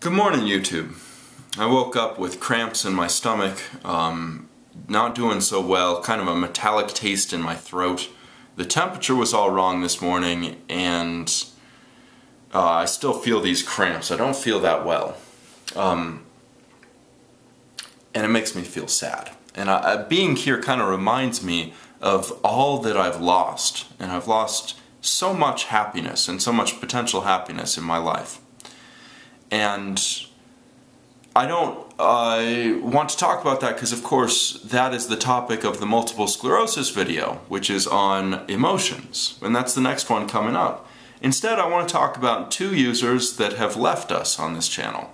Good morning, YouTube. I woke up with cramps in my stomach, not doing so well, kind of a metallic taste in my throat. The temperature was all wrong this morning, and I still feel these cramps. I don't feel that well. And it makes me feel sad. And being here kind of reminds me of all that I've lost. And I've lost so much happiness and so much potential happiness in my life. And I don't want to talk about that because, of course, that is the topic of the multiple sclerosis video, which is on emotions. And that's the next one coming up. Instead, I want to talk about two users that have left us on this channel.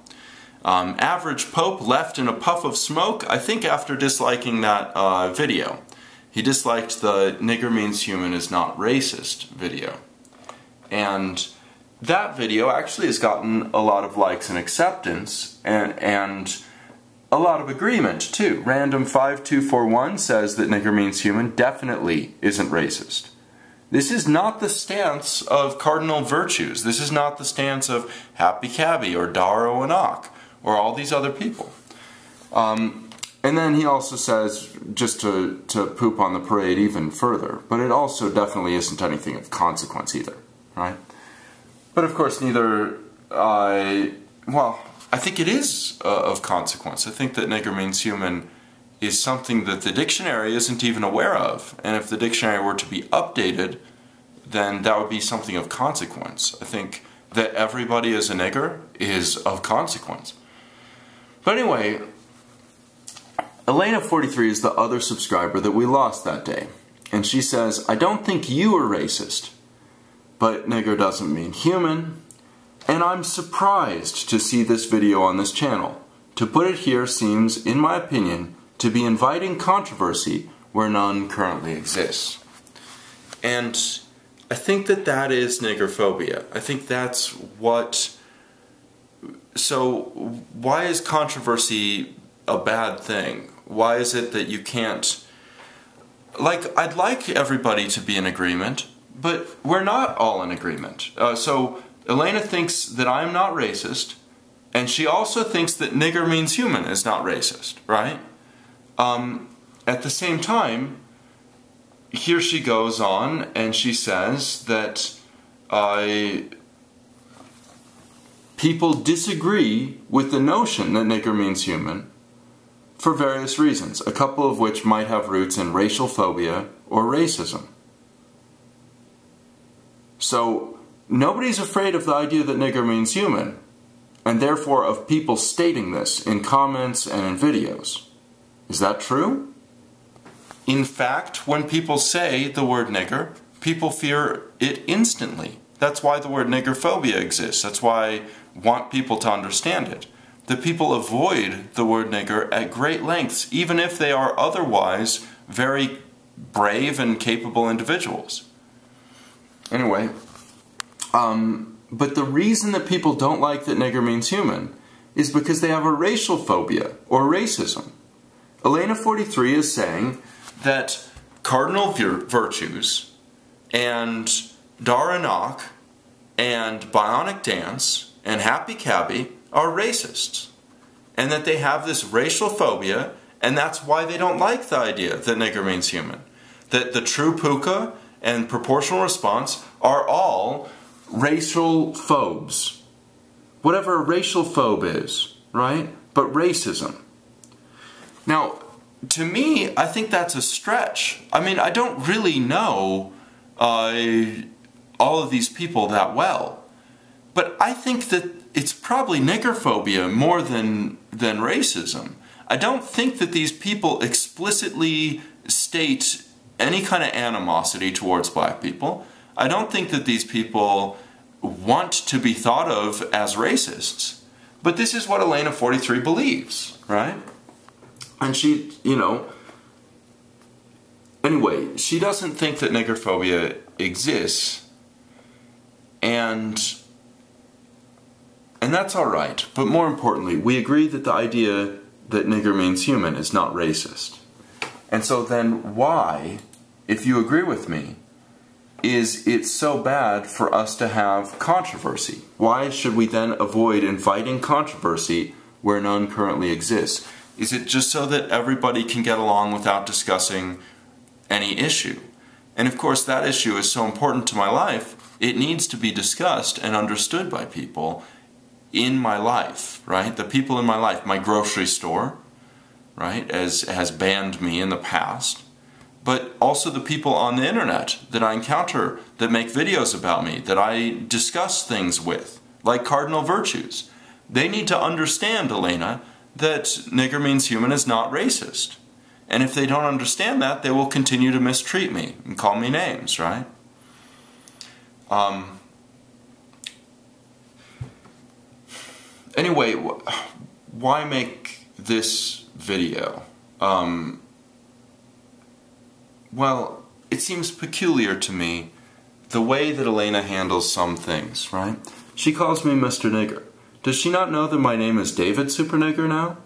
Average Pope left in a puff of smoke, I think after disliking that video. He disliked the "Nigger Means Human is Not Racist" video. And that video actually has gotten a lot of likes and acceptance, and a lot of agreement too. Random5241 says that "Nigger Means Human" definitely isn't racist. This is not the stance of Cardinal Virtues. This is not the stance of Happy Cabby or Daro Anak or all these other people. And then he also says, just to poop on the parade even further, but it also definitely isn't anything of consequence either, right? But of course neither, well, I think it is of consequence. I think that "Nigger Means Human" is something that the dictionary isn't even aware of. And if the dictionary were to be updated, then that would be something of consequence. I think that everybody is a nigger is of consequence. But anyway, Elena43 is the other subscriber that we lost that day. And she says, "I don't think you are racist, but nigger doesn't mean human, and I'm surprised to see this video on this channel. To put it here seems, in my opinion, to be inviting controversy where none currently exists." And I think that that is niggerphobia. I think that's what... So why is controversy a bad thing? Why is it that you can't... Like, I'd like everybody to be in agreement, but we're not all in agreement. So Elena thinks that I'm not racist, and she also thinks that "Nigger Means Human" is not racist, right? At the same time, here she goes on and she says that people disagree with the notion that "nigger means human" for various reasons, a couple of which might have roots in racial phobia or racism. So nobody's afraid of the idea that "nigger means human", and therefore of people stating this in comments and in videos. Is that true? In fact, when people say the word nigger, people fear it instantly. That's why the word niggerphobia exists. That's why I want people to understand it. That people avoid the word nigger at great lengths, even if they are otherwise very brave and capable individuals. Anyway, but the reason that people don't like that "nigger means human" is because they have a racial phobia or racism. Elena43 is saying that Cardinal Virtues and Daranak and Bionic Dance and Happy Cabby are racists, and that they have this racial phobia, and that's why they don't like the idea that "nigger means human." That the True Puka and Proportional Response are all racial phobes. Whatever a racial phobe is, right? But racism. Now, to me, I think that's a stretch. I mean, I don't really know all of these people that well. But I think that it's probably niggerphobia more than racism. I don't think that these people explicitly state any kind of animosity towards black people. I don't think that these people want to be thought of as racists. But this is what Elena43 believes, right? And she, you know, anyway, she doesn't think that niggerphobia exists, and that's alright. But more importantly, we agree that the idea that "nigger means human" is not racist. And so then why, if you agree with me, is it's so bad for us to have controversy? Why should we then avoid inviting controversy where none currently exists? Is it just so that everybody can get along without discussing any issue? And of course that issue is so important to my life, it needs to be discussed and understood by people in my life, right? The people in my life, my grocery store, right, has banned me in the past, but also the people on the internet that I encounter that make videos about me, that I discuss things with, like cardinal virtues. They need to understand, Elena, that nigger means human is not racist. And if they don't understand that, they will continue to mistreat me and call me names, right? Anyway, why make this video? Well, it seems peculiar to me the way that Elena handles some things, right? She calls me Mr. Nigger. Does she not know that my name is David Super Nigger now?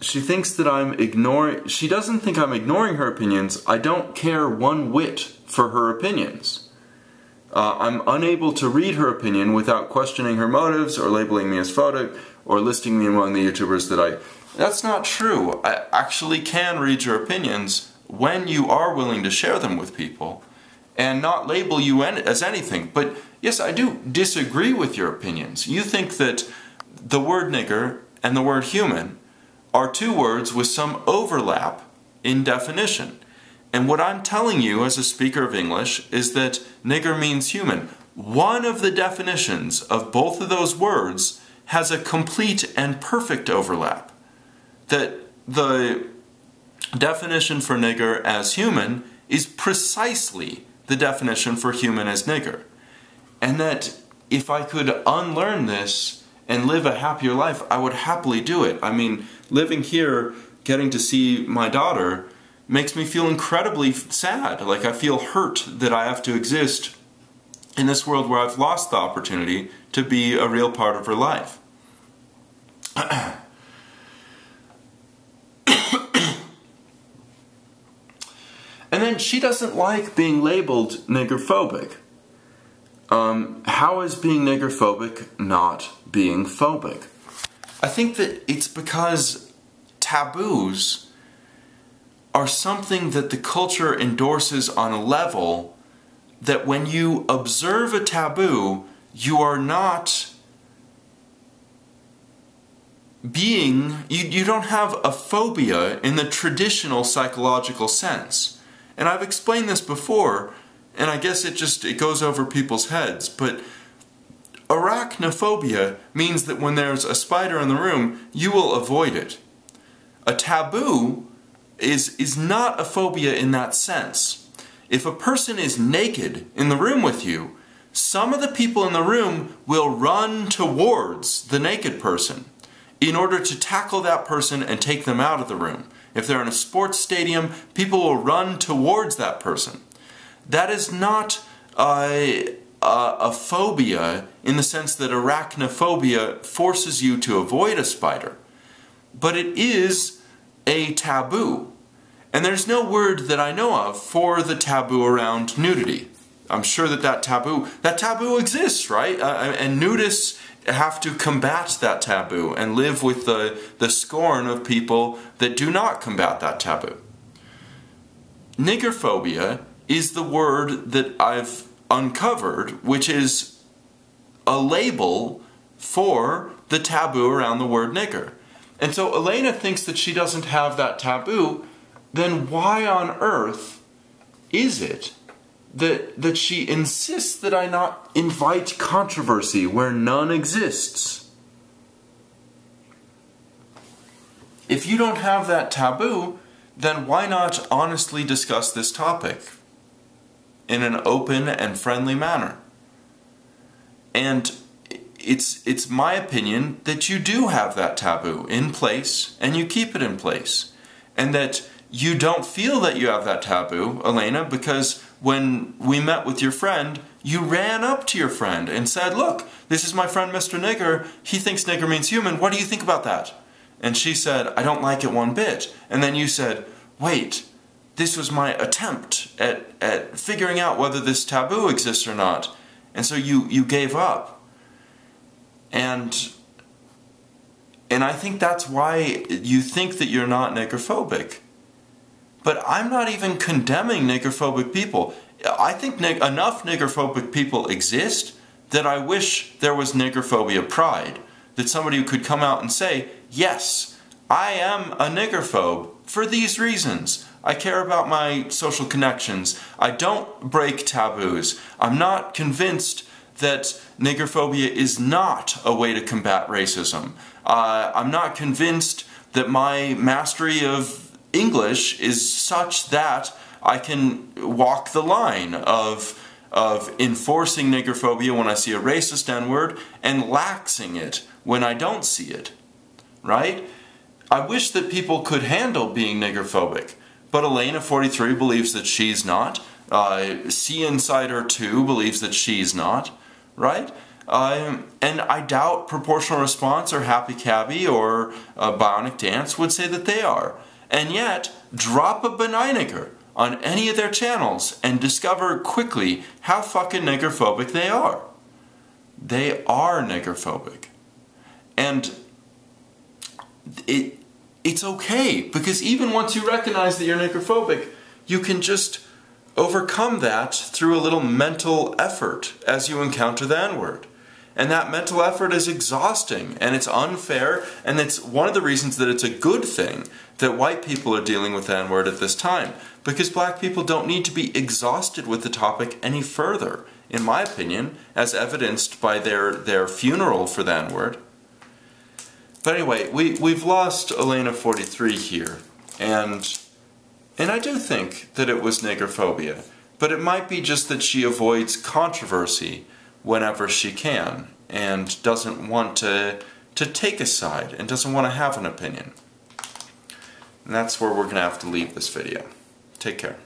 She thinks that I'm ignoring... She doesn't think I'm ignoring her opinions. I don't care one whit for her opinions. I'm unable to read her opinion without questioning her motives or labeling me as phobic or listing me among the YouTubers that I... That's not true. I actually can read your opinions when you are willing to share them with people and not label you as anything. But yes, I do disagree with your opinions. You think that the word nigger and the word human are two words with some overlap in definition. And what I'm telling you as a speaker of English is that nigger means human. One of the definitions of both of those words has a complete and perfect overlap. That the definition for nigger as human is precisely the definition for human as nigger. And that if I could unlearn this and live a happier life, I would happily do it. I mean, living here, getting to see my daughter, makes me feel incredibly sad. Like, I feel hurt that I have to exist in this world where I've lost the opportunity to be a real part of her life. And then she doesn't like being labeled niggerphobic. How is being niggerphobic not being phobic? I think that it's because taboos are something that the culture endorses on a level that when you observe a taboo, you are not being, you don't have a phobia in the traditional psychological sense. And I've explained this before, and I guess it goes over people's heads, but arachnophobia means that when there's a spider in the room, you will avoid it. A taboo is not a phobia in that sense. If a person is naked in the room with you, some of the people in the room will run towards the naked person in order to tackle that person and take them out of the room. If they're in a sports stadium, people will run towards that person. That is not a phobia in the sense that arachnophobia forces you to avoid a spider. But it is a taboo. And there's no word that I know of for the taboo around nudity. I'm sure that taboo exists, right? And nudists have to combat that taboo and live with the scorn of people that do not combat that taboo. Niggerphobia is the word that I've uncovered, which is a label for the taboo around the word nigger. And so Elena thinks that she doesn't have that taboo. Then why on earth is it that she insists that I not invite controversy where none exists? If you don't have that taboo, then why not honestly discuss this topic in an open and friendly manner? And it's my opinion that you do have that taboo in place and you keep it in place. And that you don't feel that you have that taboo, Elena, because when we met with your friend, you ran up to your friend and said, "Look, this is my friend Mr. Nigger. He thinks nigger means human. What do you think about that?" And she said, "I don't like it one bit." And then you said, "Wait, this was my attempt at figuring out whether this taboo exists or not. And so you gave up. And I think that's why you think that you're not niggerphobic. But I'm not even condemning niggerphobic people. I think enough niggerphobic people exist that I wish there was niggerphobia pride. That somebody could come out and say, yes, I am a niggerphobe for these reasons. I care about my social connections. I don't break taboos. I'm not convinced that niggerphobia is not a way to combat racism. I'm not convinced that my mastery of English is such that I can walk the line of enforcing niggerphobia when I see a racist N-word and laxing it when I don't see it, right? I wish that people could handle being niggerphobic, but Elena, 43, believes that she's not. C Insider 2 believes that she's not, right? And I doubt Proportional Response or Happy Cabby or Bionic Dance would say that they are. And yet, drop a benigniger on any of their channels and discover quickly how fucking niggerphobic they are. They are niggerphobic. And it's okay, because even once you recognize that you're niggerphobic, you can just overcome that through a little mental effort as you encounter the N-word. And that mental effort is exhausting, and it's unfair, and it's one of the reasons that it's a good thing that white people are dealing with the N-word at this time, because black people don't need to be exhausted with the topic any further, in my opinion, as evidenced by their funeral for the N-word. But anyway, we've lost Elena 43 here, and I do think that it was niggerphobia, but it might be just that she avoids controversy whenever she can, and doesn't want to take a side, and doesn't want to have an opinion. And that's where we're going to have to leave this video. Take care.